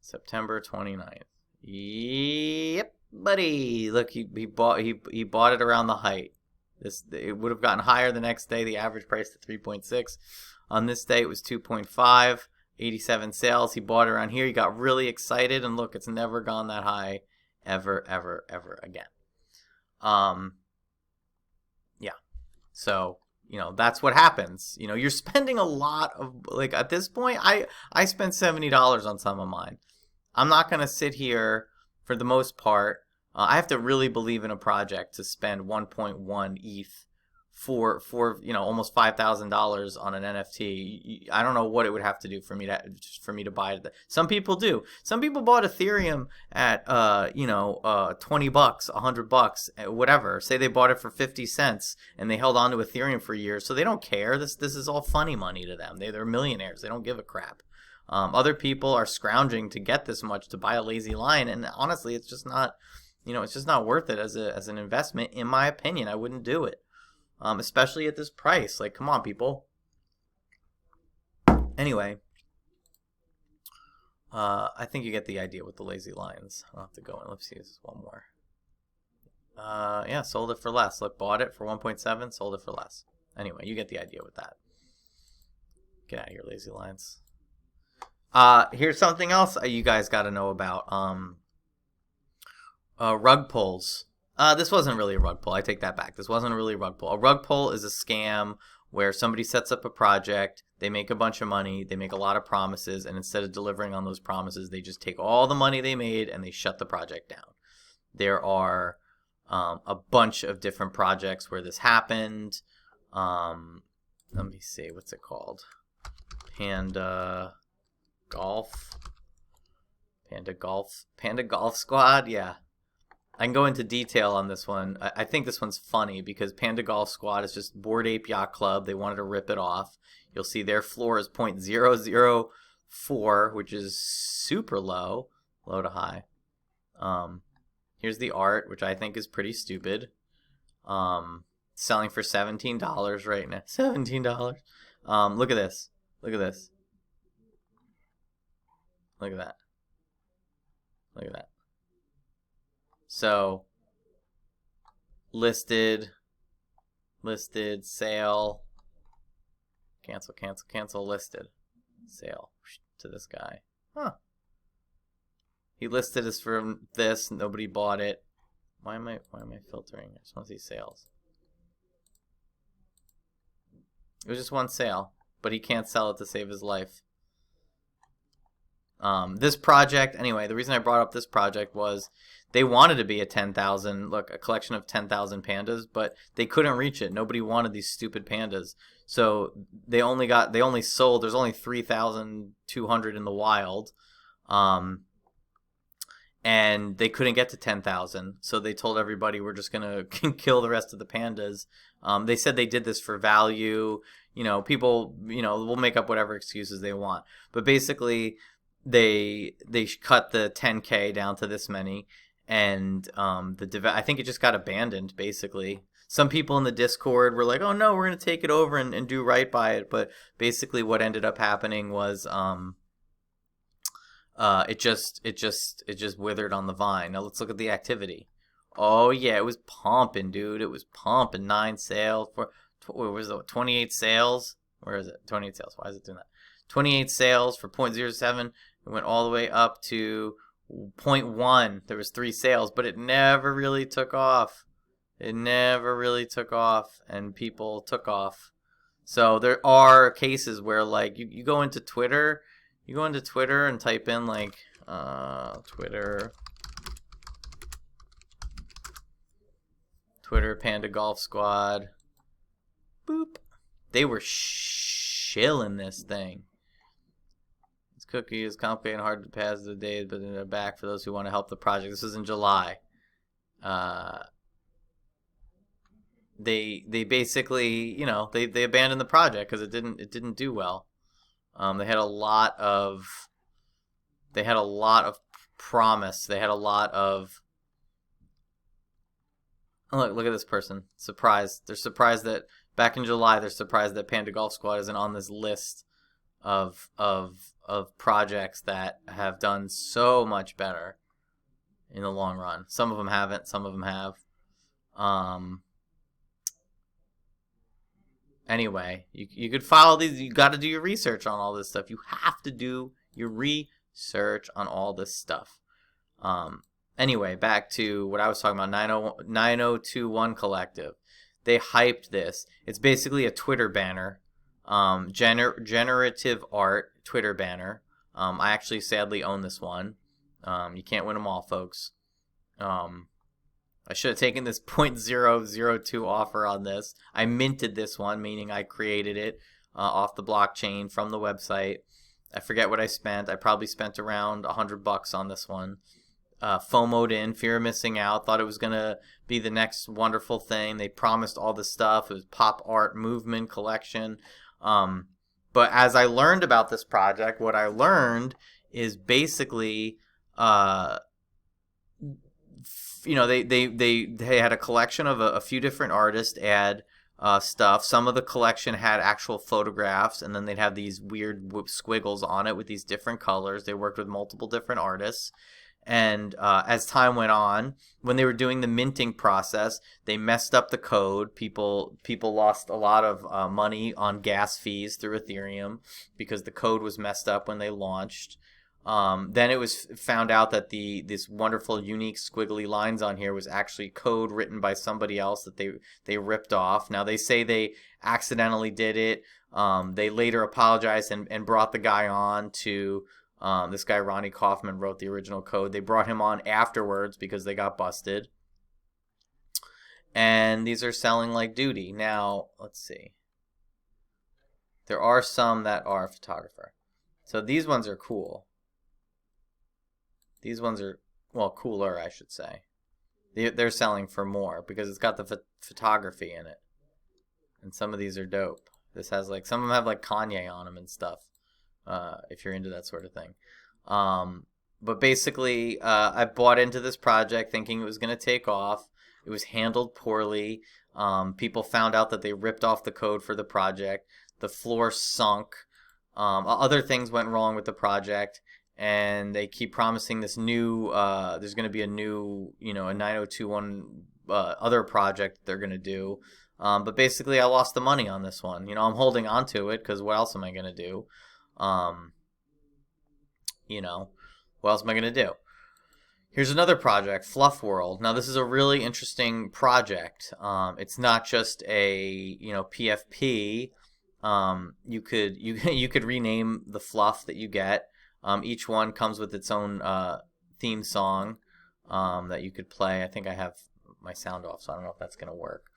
September 29th. Yep, buddy. Look, he bought it around the height. It would have gotten higher the next day. The average price to 3.6. On this day it was 2.5. 87 sales. He bought it around here. He got really excited, and look, it's never gone that high ever again. Yeah. So, that's what happens. You're spending a lot of, like, at this point, I spent $70 on some of mine. I'm not going to sit here for the most part. I have to really believe in a project to spend 1.1 ETH for almost $5,000 on an NFT. I don't know what it would have to do for me to buy it. Some people do. Some people bought Ethereum at $20, $100, whatever. Say they bought it for 50 cents and they held on to Ethereum for years, so they don't care. This is all funny money to them. They're millionaires. They don't give a crap. Other people are scrounging to get this much to buy a Lazy Lion, and honestly, it's just not worth it as an investment. In my opinion, I wouldn't do it. Especially at this price. Like, come on, people. Anyway, I think you get the idea with the Lazy Lions. I'll have to go in. Let's see, this is one more. Yeah, sold it for less. Look, bought it for 1.7, sold it for less. Anyway, you get the idea with that. Get out of here, Lazy Lions. Here's something else you guys got to know about. Rug pulls. This wasn't really a rug pull. I take that back. This wasn't really a rug pull. A rug pull is a scam where somebody sets up a project, they make a bunch of money, they make a lot of promises, and instead of delivering on those promises, they just take all the money they made and they shut the project down. There are a bunch of different projects where this happened. Let me see. What's it called? Panda Golf Squad? Yeah. I can go into detail on this one. I think this one's funny because Panda Golf Squad is just Bored Ape Yacht Club. They wanted to rip it off. You'll see their floor is 0.004, which is super low, low to high. Here's the art, which I think is pretty stupid. Selling for $17 right now. $17. Look at this. Look at this. Look at that. Look at that. So, listed, sale, cancel, listed, sale to this guy. Huh. He listed us for this, nobody bought it. Why am I filtering? I just want to see sales. It was just one sale, but he can't sell it to save his life. This project, anyway, the reason I brought up this project was they wanted to be a collection of 10,000 pandas, but they couldn't reach it. Nobody wanted these stupid pandas. So they only sold, there's only 3,200 in the wild. And they couldn't get to 10,000. So they told everybody, we're just going to kill the rest of the pandas. They said they did this for value. People, will make up whatever excuses they want. But basically, they cut the 10K down to this many, and I think it just got abandoned. Basically, some people in the Discord were like, "Oh no, we're gonna take it over and do right by it." But basically, what ended up happening was it just withered on the vine. Now let's look at the activity. Oh yeah, it was pumping, dude. It was pumping. 9 sales for what was it? 28 sales. Where is it? 28 sales. Why is it doing that? 28 sales for 0.07. It went all the way up to 0.1. There was 3 sales, but it never really took off. It never really took off, and people took off. So there are cases where, like, you go into Twitter, and type in like Twitter Panda Golf Squad. Boop. They were shilling this thing. Cookie is complicated and hard to pass the days, but they're back for those who want to help the project. This was in July. They basically, they abandoned the project because it didn't do well. They had a lot of promise. They had a lot of look at this person. Surprised. They're surprised that back in July. They're surprised that Panda Golf Squad isn't on this list of projects that have done so much better in the long run. Some of them haven't, some of them have. Anyway, you could follow these. You got to do your research on all this stuff. You have to do your research on all this stuff. Anyway, back to what I was talking about, 9021 Collective. They hyped this. It's basically a Twitter banner. Generative art Twitter banner. I actually sadly own this one. You can't win them all, folks. I should have taken this 0.002 offer on this. I minted this one, meaning I created it off the blockchain from the website. I forget what I spent. I probably spent around $100 on this one. FOMO'd in, fear of missing out, thought it was going to be the next wonderful thing. They promised all this stuff. It was pop art movement collection. But as I learned about this project, what I learned is basically, they had a collection of a few different artists add stuff. Some of the collection had actual photographs, and then they'd have these weird squiggles on it with these different colors. They worked with multiple different artists. And as time went on, when they were doing the minting process, they messed up the code. People lost a lot of money on gas fees through Ethereum because the code was messed up when they launched. Then it was found out that this wonderful, unique, squiggly lines on here was actually code written by somebody else that they ripped off. Now, they say they accidentally did it. They later apologized and brought the guy on to... this guy, Ronnie Kaufman, wrote the original code. They brought him on afterwards because they got busted. And these are selling like duty. Now, let's see. There are some that are photographer. So these ones are cool. These ones are, well, cooler, I should say. They're selling for more because it's got the photography in it, and some of these are dope. This has like some of them have like Kanye on them and stuff. If you're into that sort of thing. But basically, I bought into this project thinking it was going to take off. It was handled poorly. People found out that they ripped off the code for the project. The floor sunk. Other things went wrong with the project. And they keep promising this new, there's going to be a new, a 9021 other project they're going to do. But basically, I lost the money on this one. I'm holding on to it because what else am I going to do? What else am I going to do? Here's another project, Fluff World. Now, this is a really interesting project. It's not just a, PFP. You could rename the fluff that you get. Each one comes with its own theme song that you could play. I think I have my sound off, so I don't know if that's going to work.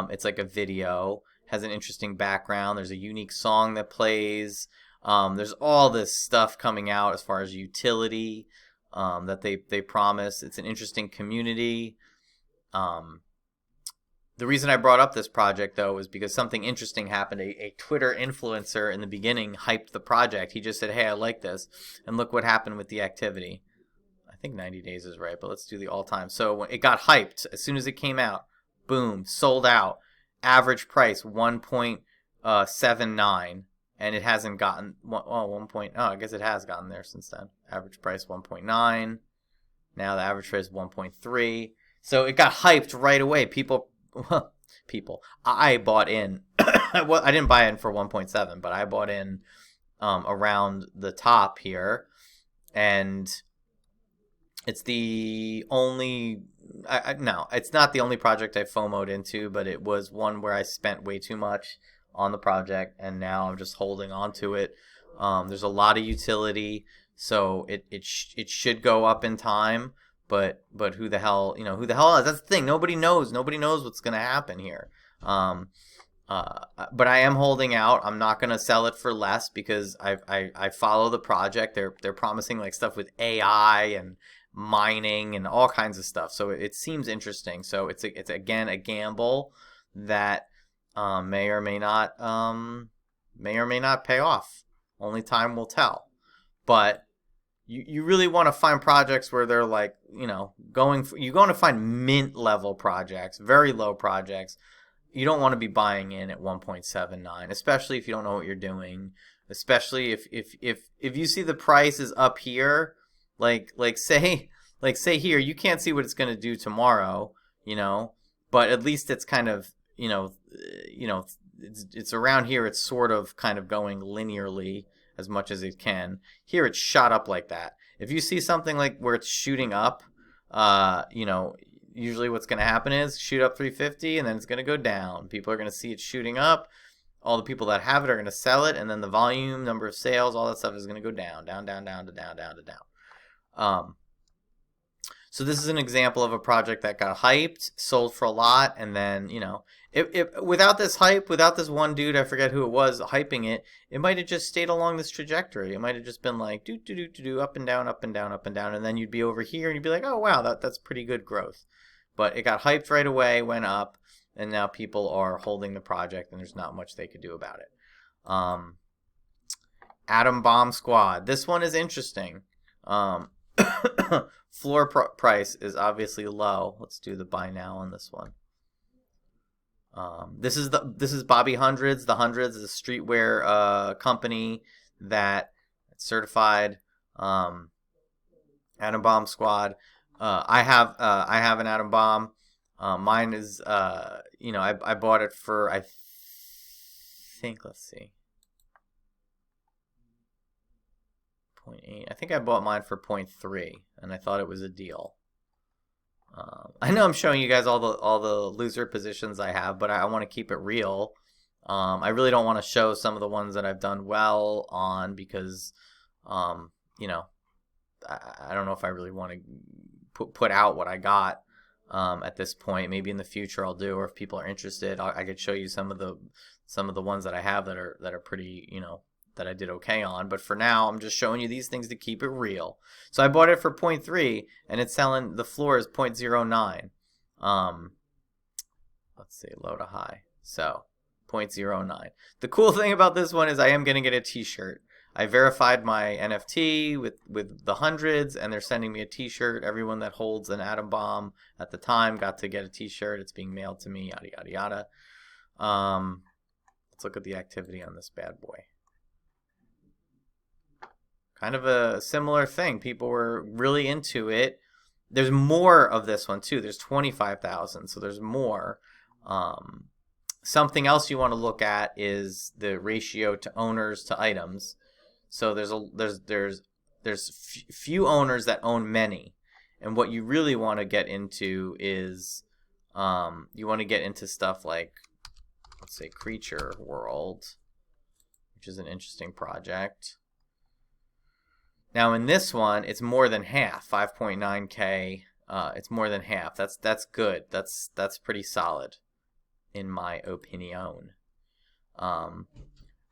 It's like a video, has an interesting background. There's a unique song that plays. There's all this stuff coming out as far as utility that they promise. It's an interesting community. The reason I brought up this project, though, is because something interesting happened. A Twitter influencer in the beginning hyped the project. He just said, hey, I like this. And look what happened with the activity. I think 90 days is right, but let's do the all-time. So when it got hyped as soon as it came out. Boom, sold out. Average price, 1.79. And it hasn't gotten, I guess it has gotten there since then. Average price 1.9. Now the average price is 1.3. So it got hyped right away. I bought in. I didn't buy in for 1.7, but I bought in around the top here. And it's the only, no, it's not the only project I FOMO'd into, but it was one where I spent way too much on the project, and now I'm just holding on to it. There's a lot of utility, so it should go up in time, but who the hell is? That's the thing. Nobody knows what's gonna happen here. But I am holding out. I'm not gonna sell it for less because I follow the project. They're promising like stuff with AI and mining and all kinds of stuff. So it seems interesting. So it's again a gamble that may or may not pay off. Only time will tell. But you really want to find projects where they're like, you're going to find mint level projects, very low projects. You don't want to be buying in at 1.79, especially if you don't know what you're doing. Especially if you see the price is up here, like say here, you can't see what it's going to do tomorrow, but at least it's kind of it's around here. It's sort of kind of going linearly as much as it can. Here it's shot up like that. If you see something like where it's shooting up, usually what's going to happen is shoot up 350 and then it's going to go down. People are going to see it shooting up. All the people that have it are going to sell it, and then the volume, number of sales, all that stuff is going to go down. So this is an example of a project that got hyped, sold for a lot, and then, without this hype, without this one dude, I forget who it was, hyping it, it might have just stayed along this trajectory. It might have just been like, up and down, up and down, up and down, and then you'd be over here, and you'd be like, oh, wow, that's pretty good growth. But it got hyped right away, went up, and now people are holding the project, and there's not much they could do about it. Atom Bomb Squad. This one is interesting. Floor price is obviously low. Let's do the buy now on this one. This is Bobby Hundreds. The Hundreds is a streetwear company that certified Atom Bomb Squad. I have an Atom Bomb. Mine is I bought it for I think, let's see, 0.8. I think I bought mine for 0.3, and I thought it was a deal. I know I'm showing you guys all the loser positions I have, but I want to keep it real. I really don't want to show some of the ones that I've done well on because, I don't know if I really want to put out what I got at this point. Maybe in the future I'll do, or if people are interested, I could show you some of the ones that I have that are pretty, that I did okay on. But for now, I'm just showing you these things to keep it real. So I bought it for 0.3, and it's selling, the floor is 0.09. Let's see, low to high. So 0.09. The cool thing about this one is I am going to get a t-shirt. I verified my NFT with the hundreds, and they're sending me a t-shirt. Everyone that holds an atom bomb at the time got to get a t-shirt. It's being mailed to me, yada, yada, yada. Let's look at the activity on this bad boy. Kind of a similar thing. People were really into it. There's more of this one, too. There's 25,000, so there's more. Something else you want to look at is the ratio to owners to items. So there's few owners that own many, and what you really want to get into is you want to get into stuff like, let's say, Creature World, which is an interesting project. Now in this one, it's more than half, 5.9K. It's more than half. That's good. That's pretty solid, in my opinion.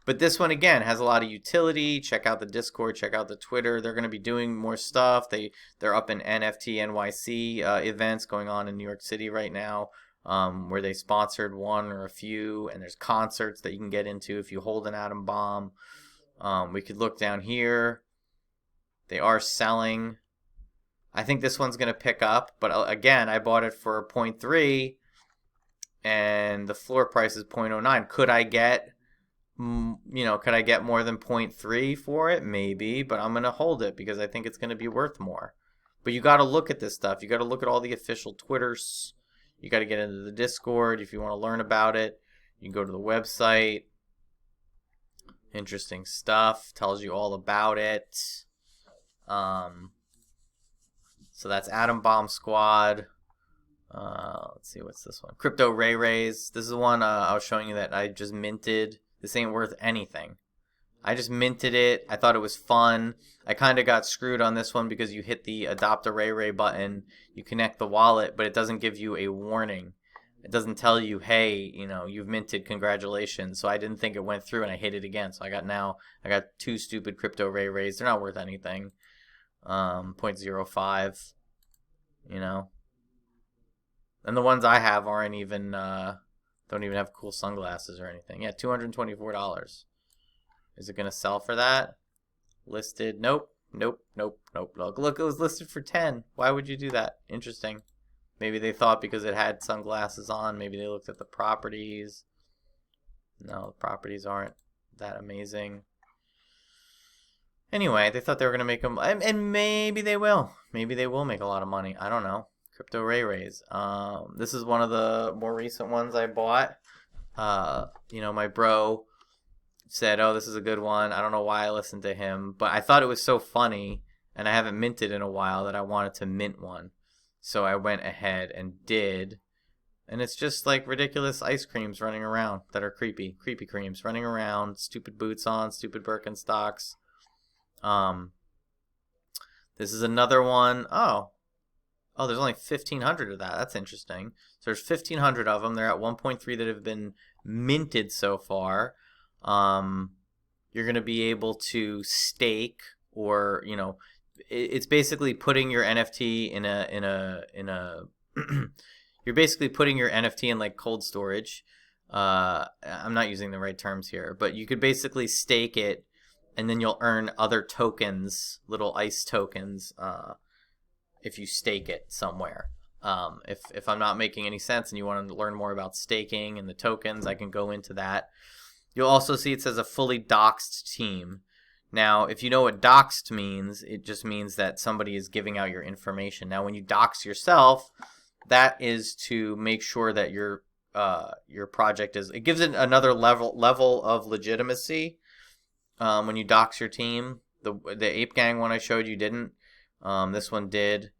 But this one, again, has a lot of utility. Check out the Discord. Check out the Twitter. They're going to be doing more stuff. They're up in NFT NYC events going on in New York City right now, where they sponsored one or a few. And there's concerts that you can get into if you hold an atom bomb. We could look down here. They are selling. I think this one's going to pick up. But again, I bought it for 0.3. And the floor price is 0.09. Could I get more than 0.3 for it? Maybe, but I'm going to hold it because I think it's going to be worth more. But you got to look at this stuff. You got to look at all the official Twitters. You got to get into the Discord if you want to learn about it. You can go to the website. Interesting stuff. Tells you all about it. So that's Atom Bomb Squad. Let's see, what's this one? Crypto Ray Rays. This is one I was showing you that I just minted. This ain't worth anything. I just minted it. I thought it was fun. I kind of got screwed on this one because you hit the Adopt a Ray Ray button. You connect the wallet, but it doesn't give you a warning. It doesn't tell you, hey, you've minted, congratulations. So I didn't think it went through, and I hit it again. So I got two stupid Crypto Ray Rays. They're not worth anything. 0.05, And the ones I have aren't even, don't even have cool sunglasses or anything. Yeah, $224. Is it going to sell for that? Listed? Nope. Look, it was listed for 10. Why would you do that? Interesting. Maybe they thought because it had sunglasses on, maybe they looked at the properties. No, the properties aren't that amazing. Anyway, they thought they were going to make them, and maybe they will. Maybe they will make a lot of money. I don't know. Crypto Ray Rays. This is one of the more recent ones I bought. My bro said, oh, this is a good one. I don't know why I listened to him, but I thought it was so funny, and I haven't minted in a while, that I wanted to mint one. So I went ahead and did. And it's just like ridiculous ice creams running around that are creepy. Creepy creams running around. Stupid boots on. Stupid Birkenstocks. This is another one. Oh, there's only 1,500 of that. That's interesting. So there's 1,500 of them. They're at 1.3 that have been minted so far. You're going to be able to stake, or it's basically putting your NFT in a you're basically putting your NFT in like cold storage. I'm not using the right terms here, but you could basically stake it, and then you'll earn other tokens, little ICE tokens, if you stake it somewhere. If I'm not making any sense and you want to learn more about staking and the tokens, I can go into that. You'll also see it says a fully doxed team. Now, if you know what doxed means, it just means that somebody is giving out your information. Now, when you dox yourself, that is to make sure that your project is, it gives it another level of legitimacy. When you dox your team, the Ape Gang one I showed you didn't. This one did,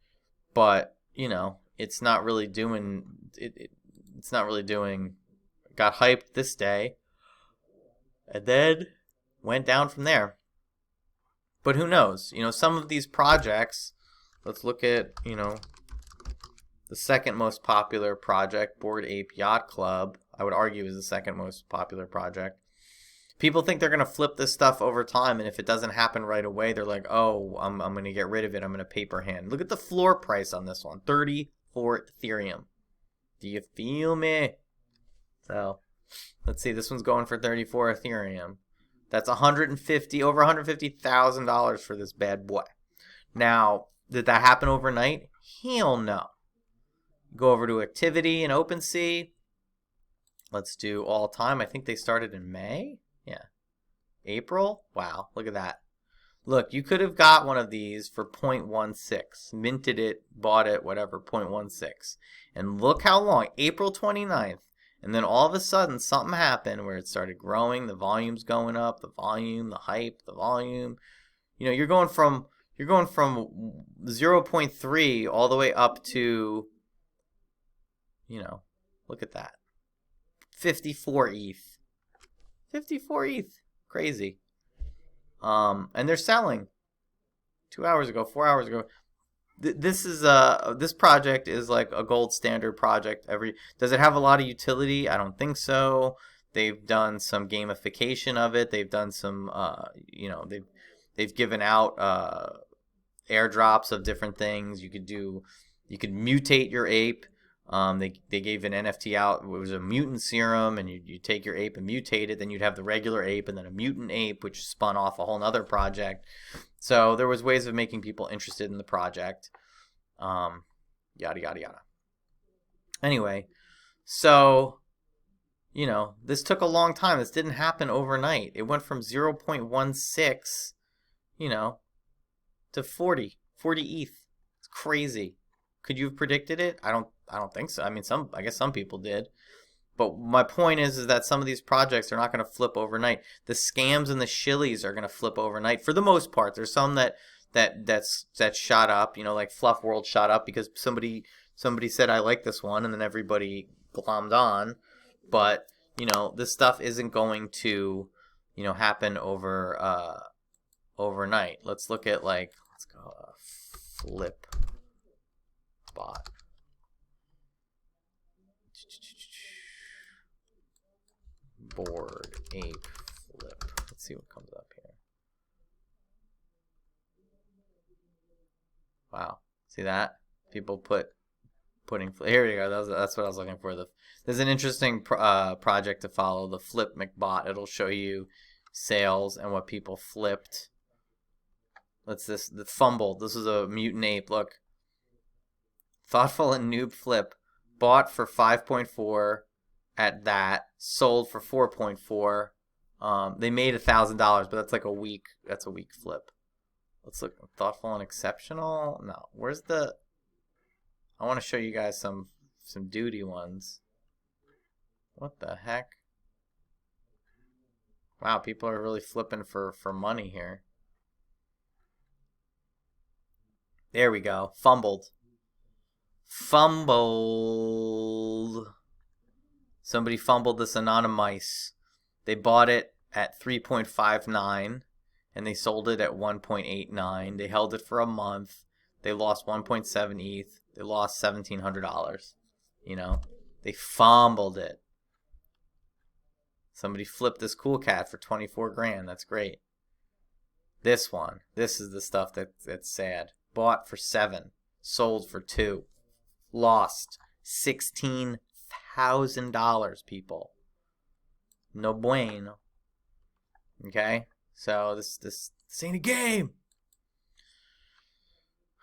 but it's not really doing it. It's not really doing. Got hyped this day, and then went down from there. But who knows? Some of these projects. Let's look at the second most popular project, Bored Ape Yacht Club. I would argue is the second most popular project. People think they're going to flip this stuff over time, and if it doesn't happen right away, they're like, oh, I'm going to get rid of it. I'm going to paper hand. Look at the floor price on this one, 30 for Ethereum. Do you feel me? So, let's see. This one's going for 34 Ethereum. That's over $150,000 for this bad boy. Now, did that happen overnight? Hell no. Go over to activity in Opensea. Let's do all time. I think they started in May. Yeah. April. Wow. Look at that. Look, you could have got one of these for 0.16. Minted it, bought it, whatever, 0.16. And look how long. April 29th. And then all of a sudden, something happened where it started growing. The volume's going up. The volume, the hype, the volume. You know, you're going from 0.3 all the way up to, you know, look at that. 54 ETH. 54 ETH. Crazy. And they're selling 2 hours ago, 4 hours ago. This project is like a gold standard project. Does it have a lot of utility? I don't think so. They've done some gamification of it. They've done some, they've given out airdrops of different things. You could mutate your ape. They gave an NFT out. It was a mutant serum, and you take your ape and mutate it. Then you'd have the regular ape and then a mutant ape, which spun off a whole nother project. So there was ways of making people interested in the project. Yada, yada, yada. Anyway, so, you know, this took a long time. This didn't happen overnight. It went from 0.16, you know, to 40 ETH. It's crazy. Could you have predicted it? I don't think so. I mean, I guess some people did. But my point is that some of these projects are not going to flip overnight. The scams and the shillies are going to flip overnight for the most part. There's some that shot up, you know, like Fluff World shot up because somebody said I like this one, and then everybody glommed on. But, you know, this stuff isn't going to, you know, happen overnight. Let's look at, like, let's go flip bot. Bored ape flip. Let's see what comes up here. Wow, see that? People putting. Here we go. That's what I was looking for. There's an interesting project to follow. The Flip McBot. It'll show you sales and what people flipped. What's this? The fumble. This is a mutant ape. Look. Thoughtful and noob flip. Bought for 5.4 at that. Sold for 4.4. They made $1,000, but that's like a week. That's a week flip. Let's look. Thoughtful and exceptional. No. Where's the? I want to show you guys some duty ones. What the heck? Wow, people are really flipping for money here. There we go. Fumbled. Somebody fumbled this anonymous. They bought it at 3.59 and they sold it at 1.89. They held it for a month. They lost 1.7 ETH. They lost $1,700. You know, they fumbled it. Somebody flipped this cool cat for 24 grand. That's great. This one. This is the stuff that's sad. Bought for 7. Sold for 2. Lost $16,000, people. No bueno. Okay? So this ain't a game.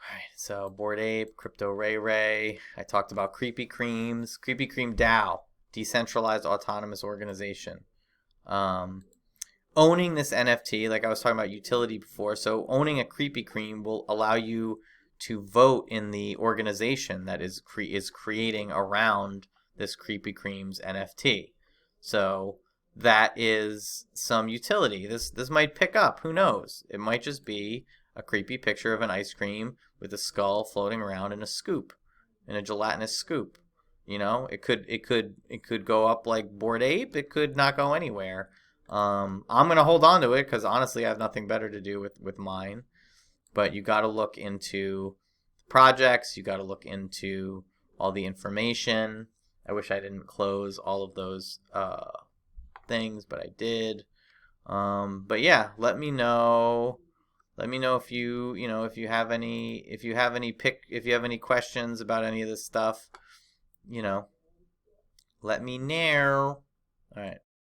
Alright, so Bored Ape, Crypto Ray. I talked about Creepy Creams. Creepy Cream DAO, decentralized autonomous organization. Owning this NFT, like I was talking about utility before, so owning a Creepy Cream will allow you to vote in the organization that is creating around this Creepy Cream's NFT. So that is some utility. This might pick up. Who knows? It might just be a creepy picture of an ice cream with a skull floating around in a scoop, in a gelatinous scoop. You know, it could go up like Bored Ape. It could not go anywhere. I'm gonna hold on to it because honestly, I have nothing better to do with mine. But you got to look into projects. You got to look into all the information. I wish I didn't close all of those things, but I did. But yeah, let me know. Let me know if if you have any questions about any of this stuff. You know, Let me know. All right.